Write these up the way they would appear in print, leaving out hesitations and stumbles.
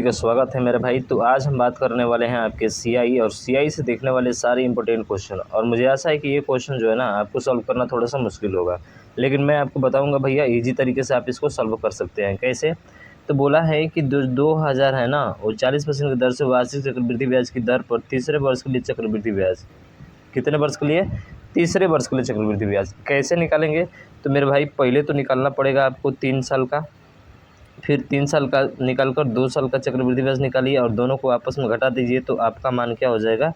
का स्वागत है मेरे भाई। तो आज हम बात करने वाले हैं आपके सीआई और सीआई से देखने वाले सारे इंपॉर्टेंट क्वेश्चन। और मुझे आशा है कि ये क्वेश्चन जो है ना आपको सॉल्व करना थोड़ा सा मुश्किल होगा, लेकिन मैं आपको बताऊंगा भैया इजी तरीके से आप इसको सॉल्व कर सकते हैं। कैसे? तो बोला है कि 2000 है ना वो 40% की दर से वार्षिक चक्रवृद्धि ब्याज की दर पर तीसरे वर्ष के लिए चक्रवृद्धि ब्याज, कितने वर्ष के लिए? तीसरे वर्ष के लिए चक्रवृद्धि ब्याज कैसे निकालेंगे? तो मेरे भाई पहले तो निकालना पड़ेगा आपको 3 साल का, फिर 3 साल का निकाल कर 2 साल का चक्रवृद्धि ब्याज निकालिए और दोनों को आपस में घटा दीजिए, तो आपका मान क्या हो जाएगा?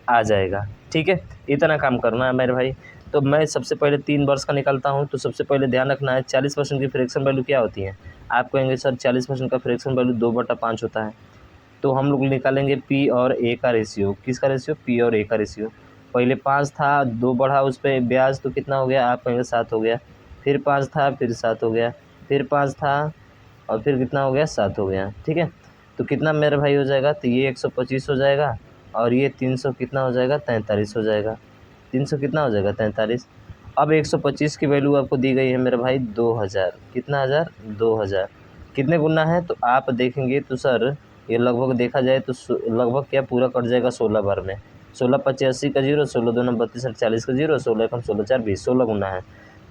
आ जाएगा। ठीक है, इतना काम करना है मेरे भाई। तो मैं सबसे पहले 3 वर्ष का निकालता हूँ। तो सबसे पहले ध्यान रखना है 40% की फ्रैक्शन वैल्यू क्या होती है। आप कहेंगे सर 40% का फ्रैक्शन वैल्यू 2/5 होता है। तो हम लोग निकालेंगे पी और ए का रेशियो। किसका रेशियो? पी और ए का रेशियो। पहले 5 था, 2 बढ़ा उस पर ब्याज, तो कितना हो गया? आप कहेंगे 7 हो गया। फिर 5 था, फिर 7 हो गया, फिर 5 था और फिर कितना हो गया? 7 हो गया। ठीक है, तो कितना मेरे भाई हो जाएगा? तो ये 125 हो जाएगा और ये 300 कितना हो जाएगा? 43 हो जाएगा। 300 कितना हो जाएगा? 43। अब 125 की वैल्यू आपको दी गई है मेरे भाई 2000। कितना हज़ार? 2000। कितने गुना है? तो आप देखेंगे तो सर ये लगभग देखा जाए तो लगभग क्या पूरा कट जाएगा 16 बार में। 16 5 80 का 0, 16 2 32 40 का 0, 16 1 16 4 20, 16 गुना है।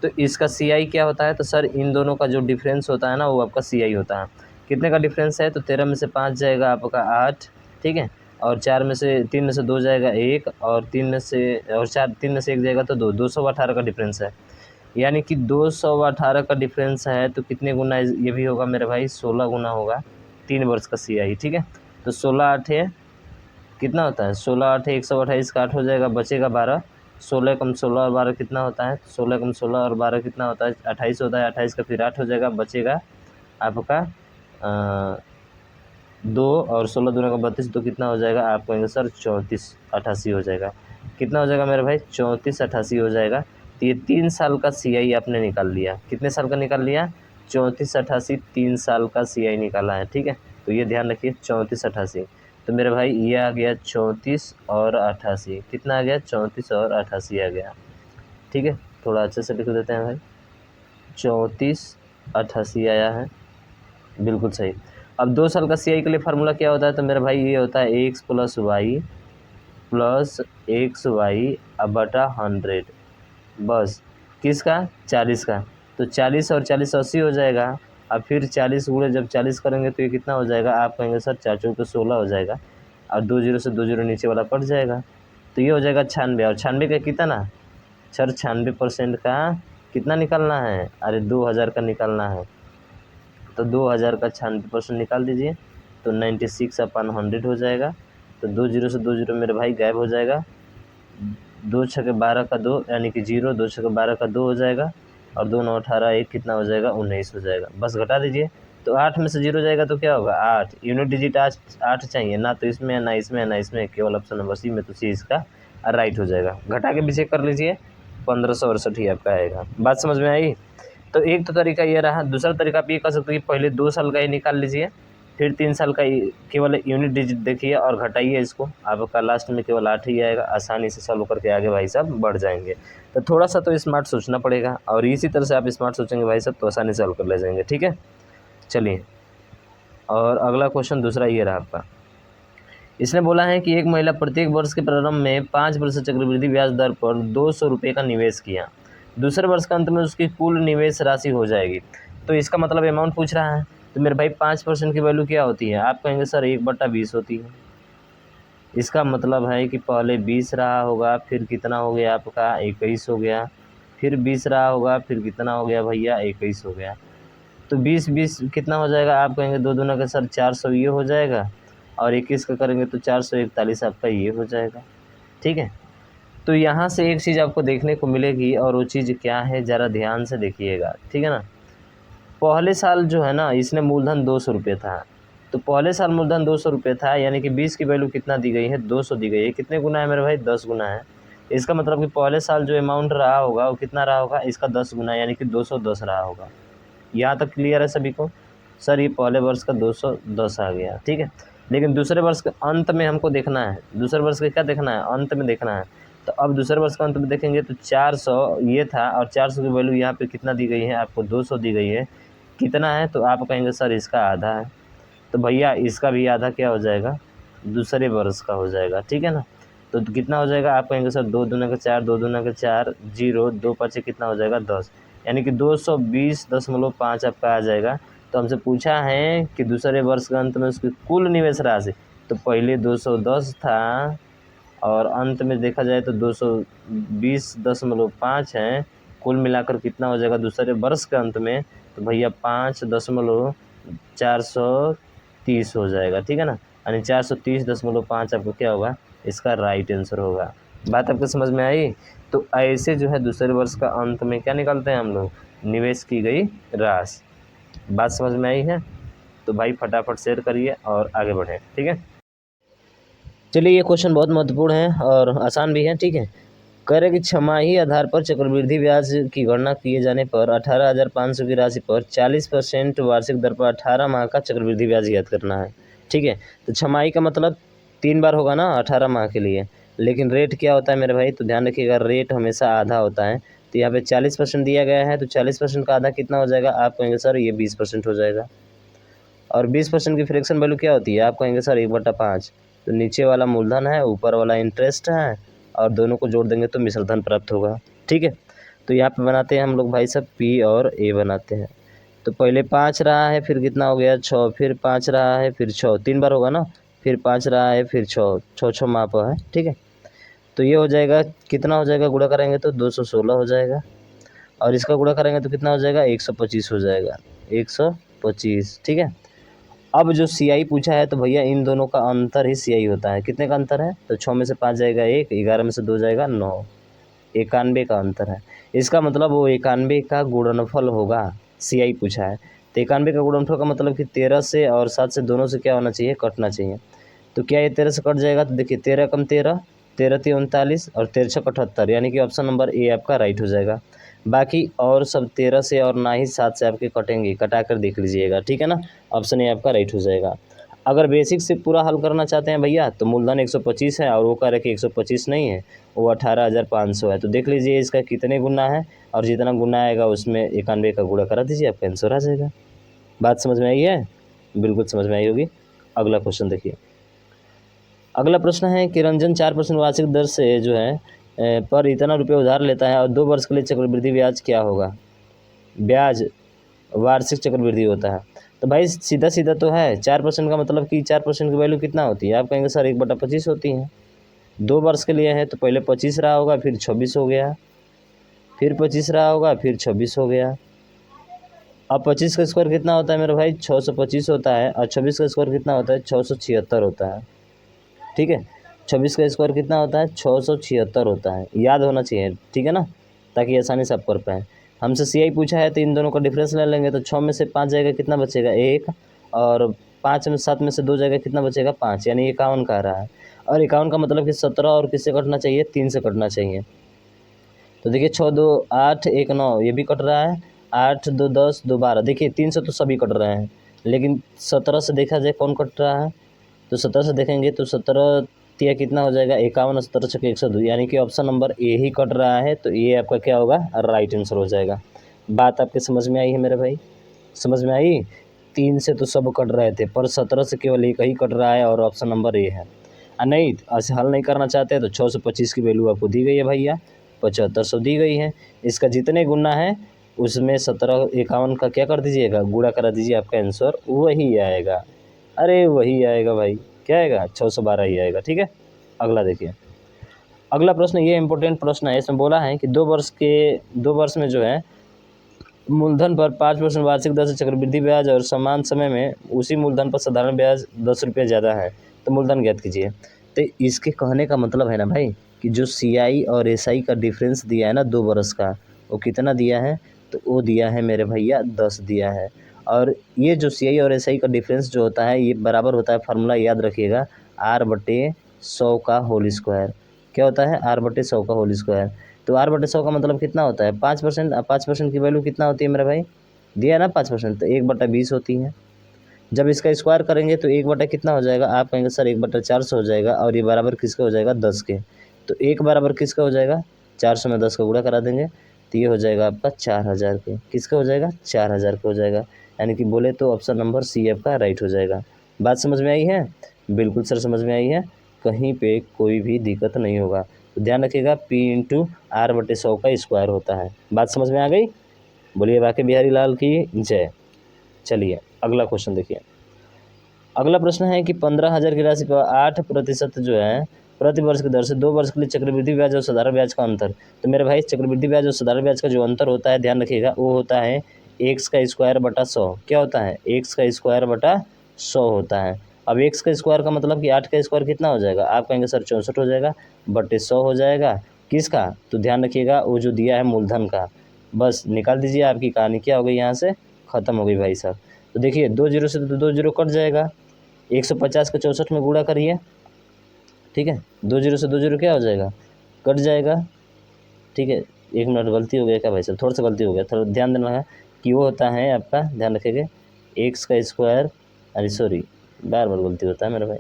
तो इसका सीआई क्या होता है? तो सर इन दोनों का जो डिफरेंस होता है ना वो आपका सीआई होता है। कितने का डिफरेंस है? तो 13 में से 5 जाएगा आपका 8। ठीक है, और 3 में से 2 जाएगा 1 और 3 में से 1 जाएगा तो 2, 218 का डिफरेंस है। यानी कि 218 का डिफरेंस है तो कितने गुना ये भी होगा मेरे भाई? 16 गुना होगा 3 वर्ष का सीआई। ठीक है, तो 16 8 है कितना होता है? 16 8 है 128 का 8 हो जाएगा, बचेगा 12। 16 कम 16 और 12 कितना होता है? 16 कम 16 और 12 कितना होता है? 28 होता है। 28 का फिर 8 हो जाएगा, बचेगा आपका 2 और 16 दूना का 32, तो कितना हो जाएगा? आप कहेंगे सर 34 88 हो जाएगा। कितना हो जाएगा मेरे भाई? 34 88 हो जाएगा। तो ये 3 साल का सीआई आपने निकाल लिया। कितने साल का निकाल लिया? 34 88, 3 साल का सीआई निकाला है। ठीक है, तो ये ध्यान रखिए 34 88। तो मेरे भाई ये आ गया 34 और 88। कितना आ गया? 34 और 88 आ गया। ठीक है, थोड़ा अच्छे से लिख देते हैं भाई। 34 88 आया है, बिल्कुल सही। अब 2 साल का सीआई के लिए फार्मूला क्या होता है? तो मेरे भाई ये होता है एक्स प्लस एक्स वाई बटा 100। बस किसका? 40 का। तो 40 और 40 80 हो जाएगा। अब फिर 40 गुणे जब 40 करेंगे तो ये कितना हो जाएगा? आप कहेंगे सर 4 4 तो 16 हो जाएगा और 2 जीरो से 2 जीरो नीचे वाला कट जाएगा, तो ये हो जाएगा 96। और 96 का कितना? सर 96% का कितना निकालना है? अरे 2000 का निकालना है। तो 2000 का 96% निकाल दीजिए, तो 96/100 हो जाएगा। तो 2 जीरो से 2 जीरो मेरे भाई गायब हो जाएगा। 2 छके 12 का 2 यानी कि 0, 2 छके 12 का 2 हो जाएगा और 2 9 18 1 कितना हो जाएगा? 19 हो जाएगा। बस घटा दीजिए, तो 8 में से 0 जाएगा तो क्या होगा? 8। यूनिट डिजिट आज 8 चाहिए ना, तो इसमें ना इसमें ना इसमें, केवल ऑप्शन नंबर सी में, तो सी इसका राइट हो जाएगा। घटा के भी चेक कर लीजिए, 1568 ही आपका आएगा। बात समझ में आई? तो एक तो तरीका ये रहा। दूसरा तरीका आप ये कर सकते हैं कि पहले 2 साल का ही निकाल लीजिए, फिर 3 साल का केवल यूनिट डिजिट देखिए और घटाइए इसको, आपका लास्ट में केवल 8 ही आएगा। आसानी से सॉल्व करके आगे भाई साहब बढ़ जाएंगे। तो थोड़ा सा तो स्मार्ट सोचना पड़ेगा, और इसी तरह से आप स्मार्ट सोचेंगे भाई साहब तो आसानी से सॉल्व कर ले जाएंगे। ठीक है, चलिए। और अगला क्वेश्चन दूसरा ये रहा आपका। इसने बोला है कि एक महिला प्रत्येक वर्ष के प्रारंभ में 5% चक्रवृद्धि ब्याज दर पर 200 रुपये का निवेश किया। दूसरे वर्ष के अंत में उसकी कुल निवेश राशि हो जाएगी। तो इसका मतलब अमाउंट पूछ रहा है। तो मेरे भाई 5% की वैल्यू क्या होती है? आप कहेंगे सर 1/20 होती है। इसका मतलब है कि पहले 20 रहा होगा, फिर कितना हो गया आपका? 21 हो गया। फिर 20 रहा होगा, फिर कितना हो गया भैया? 21 हो गया। तो 20 कितना हो जाएगा? आप कहेंगे 2 दूना का सर 400 ये हो जाएगा, और 21 का करेंगे तो 441 आपका ये हो जाएगा। ठीक है, तो यहाँ से एक चीज़ आपको देखने को मिलेगी, और वो चीज़ क्या है ज़रा ध्यान से देखिएगा। ठीक है ना, पहले साल जो है ना इसने मूलधन 200 रुपये था। तो पहले साल मूलधन 200 रुपये था, यानी कि 20 की वैल्यू कितना दी गई है? 200 दी गई है। कितने गुना है मेरे भाई? 10 गुना है। इसका मतलब कि पहले साल जो अमाउंट रहा होगा वो कितना रहा होगा? इसका 10 गुना, यानी कि 210 रहा होगा। यहाँ तक क्लियर है सभी को? सर ये पहले वर्ष का 210 आ गया। ठीक है, लेकिन दूसरे वर्ष के अंत में हमको देखना है। दूसरे वर्ष का क्या देखना है? अंत में देखना है। तो अब दूसरे वर्ष के अंत में देखेंगे तो 400 ये था, और 400 की वैल्यू यहाँ पे कितना दी गई है? आपको 200 दी गई है। कितना है? तो आप कहेंगे सर इसका आधा है। तो भैया इसका भी आधा क्या हो जाएगा, दूसरे वर्ष का हो जाएगा, ठीक है ना। तो कितना हो जाएगा, आप कहेंगे सर 2 दूना का 4, 2 दूना का 4, 0, 2 5 कितना हो जाएगा 10, यानी कि 220.5 आपका आ जाएगा। तो हमसे पूछा है कि दूसरे वर्ष के अंत में उसकी कुल निवेश राशि, तो पहले 210 था और अंत में देखा जाए तो 220.5 है, कुल मिलाकर कितना हो जाएगा दूसरे वर्ष के अंत में, तो भैया 5.430 हो जाएगा, ठीक है ना। यानी 430.5 आपको क्या होगा, इसका राइट आंसर होगा। बात आपको समझ में आई। तो ऐसे जो है दूसरे वर्ष का अंत में क्या निकालते हैं हम लोग, निवेश की गई राशि। बात समझ में आई है। तो भाई फटाफट शेयर करिए और आगे बढ़ें, ठीक है। चलिए ये क्वेश्चन बहुत महत्वपूर्ण है और आसान भी है, ठीक है। कह रहे कि छमाही आधार पर चक्रवृद्धि ब्याज की गणना किए जाने पर 18,500 की राशि पर 40% वार्षिक दर पर 18 माह का चक्रवृद्धि ब्याज ज्ञात करना है, ठीक है। तो छमाही का मतलब 3 बार होगा ना 18 माह के लिए, लेकिन रेट क्या होता है मेरे भाई, तो ध्यान रखिएगा रेट हमेशा आधा होता है। तो यहाँ पे 40% दिया गया है, तो 40% का आधा कितना हो जाएगा, आप कहेंगे सर ये 20% हो जाएगा। और 20% की फ्रैक्शन वैल्यू क्या होती है, आप कहेंगे सर 1/5। तो नीचे वाला मूलधन है, ऊपर वाला इंटरेस्ट है, और दोनों को जोड़ देंगे तो मिश्र धन प्राप्त होगा, ठीक है। तो यहाँ पे बनाते हैं हम लोग भाई सब पी और ए बनाते हैं। तो पहले 5 रहा है, फिर कितना हो गया 6, फिर 5 रहा है, फिर 6, 3 बार होगा ना, फिर 5 रहा है, फिर 6, 6 माप है, ठीक है। तो ये हो जाएगा, कितना हो जाएगा, गुणा करेंगे तो 216 हो जाएगा, और इसका गुणा करेंगे तो कितना हो जाएगा 125 हो जाएगा, 125, ठीक है। अब जो CI पूछा है तो भैया इन दोनों का अंतर ही CI होता है। कितने का अंतर है, तो 6 में से 5 जाएगा 1, 11 में से 2 जाएगा 9, 91 का अंतर है। इसका मतलब वो 91 का गुणनफल होगा, CI पूछा है। तो 91 का गुणनफल का मतलब कि 13 से और 7 से दोनों से क्या होना चाहिए, कटना चाहिए। तो क्या ये 13 से कट जाएगा, तो देखिए 13 कम 13, 13 3 39 और 13 6 78, यानी कि ऑप्शन नंबर ए आपका राइट हो जाएगा। बाकी और सब 13 से और ना ही 7 से आपके कटेंगे, कटा कर देख लीजिएगा, ठीक है ना। ऑप्शन ए आपका राइट हो जाएगा। अगर बेसिक से पूरा हल करना चाहते हैं भैया, तो मूलधन 125 है और वो कह रहे कि 125 नहीं है, वो 18,500 है। तो देख लीजिए इसका कितने गुना है, और जितना गुना आएगा उसमें 91 का गुणा करा दीजिए, आपका आंसर आ जाएगा। बात समझ में आई है, बिल्कुल समझ में आई होगी। अगला क्वेश्चन देखिए। अगला प्रश्न है कि रंजन 4% वार्षिक दर से जो है पर इतना रुपये उधार लेता है और 2 वर्ष के लिए चक्रवृद्धि ब्याज क्या होगा, ब्याज वार्षिक चक्रवृद्धि होता है। तो भाई सीधा सीधा तो है, 4% का मतलब कि 4% की वैल्यू कितना होती है, आप कहेंगे सर 1/25 होती है। 2 वर्ष के लिए है तो पहले 25 रहा होगा, फिर 26 हो गया, फिर 25 रहा होगा, फिर 26 हो गया। अब 25 का स्क्वायर कितना होता है मेरे भाई, 625 होता है, और 26 का स्क्वायर कितना होता है, 676 होता है, ठीक है। 26 का स्क्वायर कितना होता है, 676 होता है, याद होना चाहिए, ठीक है ना, ताकि आसानी से आप कर पाएँ। हमसे CI पूछा है तो इन दोनों का डिफरेंस ले लेंगे, तो 6 में से 5 जाएगा, कितना बचेगा 1, और 5 में 7 में से 2 जाएगा, कितना बचेगा 5, यानी 51 का आ रहा है। और 51 का मतलब कि 17 और किससे कटना चाहिए, 3 से कटना चाहिए। तो देखिए 6 2 8 1 9, ये भी कट रहा है, 8 2 10 2 12, देखिए 3 से तो सभी कट रहे हैं, लेकिन 17 से देखा जाए कौन कट रहा है, तो 17 से देखेंगे तो 17 तिया कितना हो जाएगा 51, 17 छक्के 102, यानी कि option number A he cut रहा है। तो ये आपका क्या होगा, राइट आंसर हो जाएगा। बात आपके समझ में आई है मेरे भाई, समझ में आई। 3 से तो सब कट रहे थे, पर 17 से केवल एक ही कट रहा है, और ऑप्शन नंबर ए है। नहीं ऐसे हल नहीं करना चाहते तो 625 की वैल्यू आपको दी गई है भैया, 7500 दी गई है। इसका जितने गुना है उसमें 17 51 का क्या कर दीजिएगा, गुणा करा दीजिए, आपका आंसर वही आएगा। अरे वही आएगा भाई, क्या आएगा, 612 ही आएगा, ठीक है। अगला देखिए। अगला प्रश्न ये इंपॉर्टेंट प्रश्न है, इसमें बोला है कि 2 वर्ष में जो है मूलधन पर 5% वार्षिक दर से चक्रवृद्धि ब्याज और समान समय में उसी मूलधन पर साधारण ब्याज 10 रुपये ज़्यादा है, तो मूलधन ज्ञात कीजिए। तो इसके कहने का मतलब है ना भाई कि जो CI और SI का डिफरेंस दिया है ना 2 वर्ष का, वो कितना दिया है, तो वो दिया है मेरे भैया 10 दिया है। और ये जो CI और SI का डिफरेंस जो होता है ये बराबर होता है, फार्मूला याद रखिएगा, R/100 का होल स्क्वायर। क्या होता है, R/100 का होल स्क्वायर। तो R/100 का मतलब कितना होता है, 5%। 5% की वैल्यू कितना होती है मेरा भाई, दिया है ना 5%, तो 1/20 होती है। जब इसका स्क्वायर करेंगे तो 1 कितना हो जाएगा, आप कहेंगे सर 1/400 हो जाएगा, और ये बराबर किसका हो जाएगा, 10 के। तो 1 बराबर किसका हो जाएगा, 400 में 10 का गुणा करा देंगे, तो ये हो जाएगा आपका 4000 के। किसका हो जाएगा, 4000 का हो जाएगा। यानी कि बोले तो ऑप्शन नंबर सी आपका राइट हो जाएगा। बात समझ में आई है? बिल्कुल सर समझ में आई है, कहीं पे कोई भी दिक्कत नहीं होगा। तो ध्यान रखिएगा P इंटू आर बटे 100 का स्क्वायर होता है। बात समझ में आ गई? बोलिए बाकी बिहारी लाल की जय। चलिए अगला क्वेश्चन देखिए। अगला प्रश्न है कि 15,000 की राशि पर 8% जो है प्रति वर्ष की दर से 2 वर्ष के लिए चक्रवृद्धि ब्याज और साधारण ब्याज का अंतर। तो मेरे भाई चक्रवृद्धि ब्याज और साधारण ब्याज का जो अंतर होता है ध्यान रखिएगा, वो होता है एक्स का स्क्वायर बटा 100। क्या होता है? एक्स का स्क्वायर बटा 100 होता है। अब एक्स का स्क्वायर का मतलब कि 8 का स्क्वायर कितना हो जाएगा? आप कहेंगे सर 64 हो जाएगा, बटे 100 हो जाएगा। किसका? तो ध्यान रखिएगा वो जो दिया है मूलधन का। बस निकाल दीजिए, आपकी कहानी क्या हो गई, यहाँ से ख़त्म हो गई भाई साहब। तो देखिए 2 जीरो से तो 2 जीरो कट जाएगा, 150 को 64 में गुणा करिए, ठीक है। 2 जीरो से 2 जीरो क्या हो जाएगा? कट जाएगा, ठीक है। 1 मिनट गलती हो गया क्या भाई साहब? थोड़ा सा गलती हो गया, थोड़ा ध्यान देना है कि वो होता है आपका, ध्यान रखिएगा एक्स का स्क्वायर, अरे सॉरी बार बार गलती होता है मेरा भाई,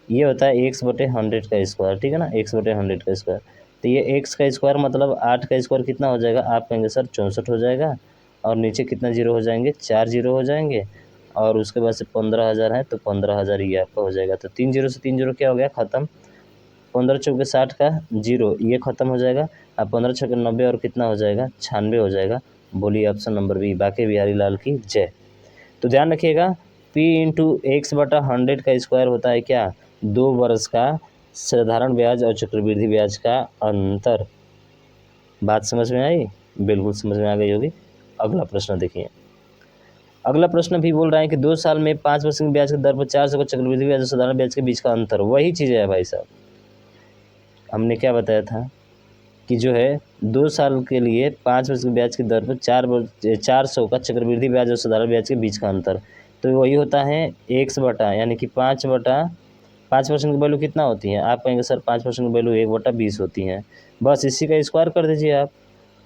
ये होता है एक्स बटे 100 का स्क्वायर, ठीक है ना, एक्स बटे 100 का स्क्वायर। तो ये एक्स का स्क्वायर मतलब 8 का स्क्वायर कितना हो जाएगा? आप कहेंगे सर 64 हो जाएगा, और नीचे कितना जीरो हो जाएंगे? 4 जीरो हो जाएंगे, और उसके बाद से 15,000 है तो 15,000 ये आपका हो जाएगा। तो 3 जीरो से 3 जीरो क्या हो गया? ख़त्म। 15 चौके 60 का जीरो ये ख़त्म हो जाएगा। अब 15 छक्के 90 और कितना हो जाएगा? 96 हो जाएगा। बोलिए ऑप्शन नंबर बी, बाकी बिहारी लाल की जय। तो ध्यान रखिएगा P इंटू एक्स बटा 100 का स्क्वायर होता है क्या? 2 वर्ष का साधारण ब्याज और चक्रवृद्धि ब्याज का अंतर। बात समझ में आई? बिल्कुल समझ में आ गई होगी। अगला प्रश्न देखिए। अगला प्रश्न भी बोल रहा है कि 2 साल में 5% ब्याज की दर पर 400 का चक्रवृद्धि ब्याज और साधारण ब्याज के बीच का अंतर। वही चीज़ है भाई साहब, हमने क्या बताया था कि जो है 2 साल के लिए 5% ब्याज की दर पर 400 का चक्रवृद्धि ब्याज और साधारण ब्याज के बीच का अंतर। तो वही होता है एक्स बटा, यानी कि 5% की वैल्यू कितना होती है? आप कहेंगे सर 5% की वैल्यू 1/20 होती है। बस इसी का स्क्वायर कर दीजिए आप।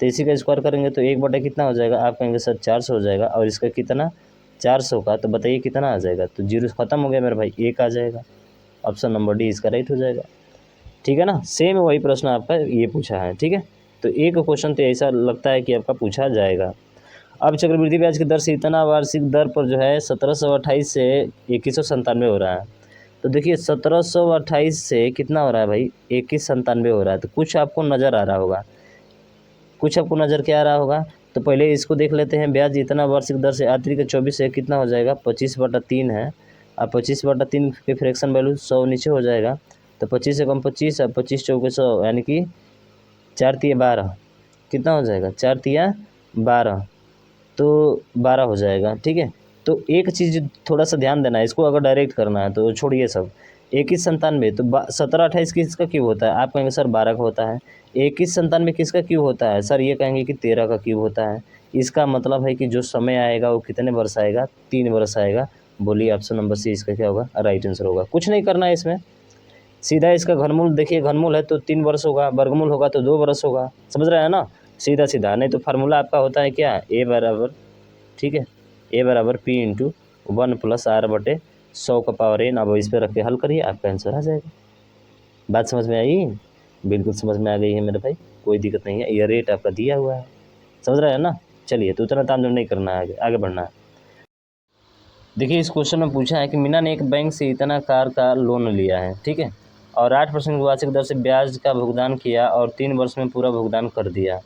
तो इसी का स्क्वायर करेंगे तो 1 बटा कितना हो जाएगा? आप कहेंगे सर 400 हो जाएगा, और इसका कितना? 400 का, तो बताइए कितना आ जाएगा? तो जीरो ख़त्म हो गया मेरे भाई, 1 आ जाएगा। ऑप्शन नंबर डी इसका राइट हो जाएगा, ठीक है ना। सेम वही प्रश्न आपका ये पूछा है, ठीक है। तो एक क्वेश्चन तो ऐसा लगता है कि आपका पूछा जाएगा। अब चक्रवृद्धि ब्याज की दर से इतना वार्षिक दर पर जो है 1728 से 2197 हो रहा है। तो देखिए 1728 से कितना हो रहा है भाई? 2197 हो रहा है। तो कुछ आपको नज़र आ रहा होगा, कुछ आपको नज़र क्या आ रहा होगा? तो पहले इसको देख लेते हैं। ब्याज इतना वार्षिक दर से आती के 24 से कितना हो जाएगा? 25/3 है। अब 25/3 के फ्रैक्शन वैल्यू 100 नीचे हो जाएगा, तो 25 से कम 25, अब 25 चौके 100, यानी कि 4 तिया 12, कितना हो जाएगा? 4 तिया 12, तो 12 हो जाएगा, ठीक है। तो एक चीज़ थोड़ा सा ध्यान देना है, इसको अगर डायरेक्ट करना है तो छोड़िए सब। 2197 तो 1728 किसका क्यूब होता है? आप कहेंगे सर 12 का होता है। 2197 किसका क्यूब होता है? सर ये कहेंगे कि 13 का क्यूब होता है। इसका मतलब है कि जो समय आएगा वो कितने वर्ष आएगा? 3 वर्ष आएगा। बोलिए ऑप्शन नंबर सी इसका क्या होगा? राइट आंसर होगा। कुछ नहीं करना है इसमें, सीधा इसका घनमूल देखिए, घनमूल है तो 3 वर्ष होगा, वर्गमूल होगा तो 2 वर्ष होगा। समझ रहे हैं ना? सीधा सीधा, नहीं तो फार्मूला आपका होता है क्या? ए बराबर, ठीक है, ए बराबर P इंटू 1 + R/100 का पावर n। अब इस पर रख के हल करिए, आपका आंसर आ जाएगा। बात समझ में आई? बिल्कुल समझ में आ गई है मेरे भाई, कोई दिक्कत नहीं है, ये रेट आपका दिया हुआ है, समझ रहे हैं ना। चलिए तो उतना तामझाम नहीं करना है, आगे आगे बढ़ना है। देखिए इस क्वेश्चन में पूछा है कि मीना ने एक बैंक से इतना कार का लोन लिया है, ठीक है, और 8% की वार्षिक दर से ब्याज का भुगतान किया और 3 वर्ष में पूरा भुगतान कर दिया।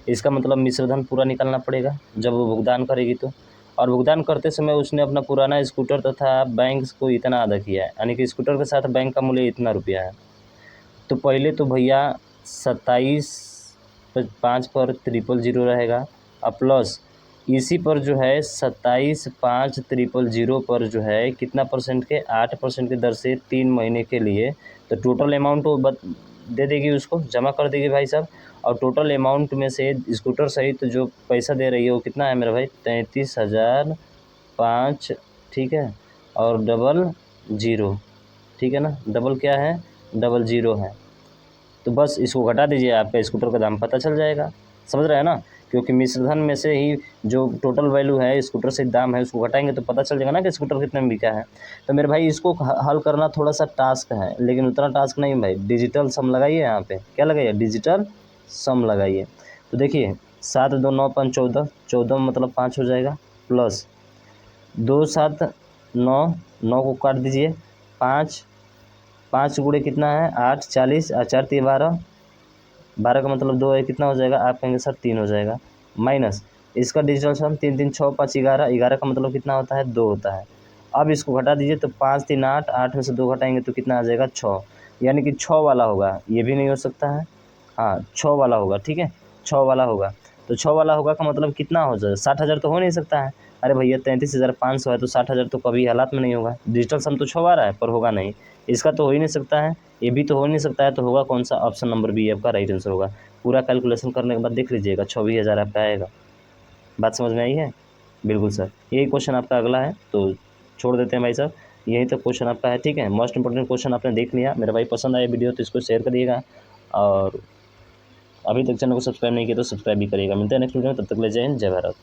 इसका मतलब मिश्रधन पूरा निकालना पड़ेगा जब वो भुगतान करेगी तो। और भुगतान करते समय उसने अपना पुराना स्कूटर तथा बैंक को इतना अदा किया है, यानी कि स्कूटर के साथ बैंक का मूल्य इतना रुपया है। तो पहले तो भैया 27/5 पर 000 रहेगा, और प्लस इसी पर जो है 27/5 पर जो है कितना परसेंट के? 8% की दर से 3 महीने के लिए। तो टोटल अमाउंट वो दे देगी, उसको जमा कर देगी भाई साहब। और टोटल अमाउंट में से स्कूटर सहित जो पैसा दे रही है वो कितना है मेरा भाई? 33,005, ठीक है, और डबल जीरो, ठीक है ना, डबल क्या है? डबल जीरो है। तो बस इसको घटा दीजिए, आपका स्कूटर का दाम पता चल जाएगा। समझ रहे हैं ना? क्योंकि मिश्रधन में से ही जो टोटल वैल्यू है स्कूटर से दाम है उसको घटाएंगे तो पता चल जाएगा ना कि स्कूटर कितने में बिका है। तो मेरे भाई इसको हल करना थोड़ा सा टास्क है, लेकिन उतना टास्क नहीं भाई। डिजिटल सम लगाइए, यहाँ पे क्या लगाइए? डिजिटल सम लगाइए। तो देखिए 7 2 9 5 14, 14 मतलब 5 हो जाएगा, प्लस 2 7 9, 9 को काट दीजिए, 5, 5 गुणे कितना है 8, 40 और 4 3 12, 12 का मतलब 2 है, कितना हो जाएगा आप कहेंगे सर 3 हो जाएगा। माइनस इसका डिजिटल सम 3 3 6 5 11, 11 का मतलब कितना होता है 2 होता है। अब इसको घटा दीजिए तो 5 3 8, 8 में से 2 घटाएंगे तो कितना आ जाएगा 6, यानी कि 6 वाला होगा, ये भी नहीं हो सकता है। हाँ 6 वाला होगा, ठीक है 6 वाला होगा। तो 6 वाला होगा का मतलब कितना हो जाएगा 60,000 तो हो नहीं सकता है। अरे भैया 33,500 है तो 60,000 तो कभी हालात में नहीं होगा। डिजिटल सम तो 6 आ रहा है पर होगा नहीं, इसका तो हो ही नहीं सकता है, ये भी तो हो नहीं सकता है, तो होगा कौन सा, ऑप्शन नंबर बी आपका राइट आंसर होगा। पूरा कैलकुलेशन करने के बाद देख लीजिएगा 24,000 आपका आएगा। बात समझ में आई है? बिल्कुल सर, यही क्वेश्चन आपका अगला है, तो छोड़ देते हैं भाई साहब, यही तो क्वेश्चन आपका है, ठीक है। मोस्ट इंपॉर्टेंट क्वेश्चन आपने देख लिया। मेरा भाई पसंद आया वीडियो तो इसको शेयर करिएगा, और अभी तक चैनल को सब्सक्राइब नहीं किया तो सब्सक्राइब भी करिएगा। मिलते हैं नेक्स्ट वीडियो में, तब तक ले जय हिंद, जय भारत।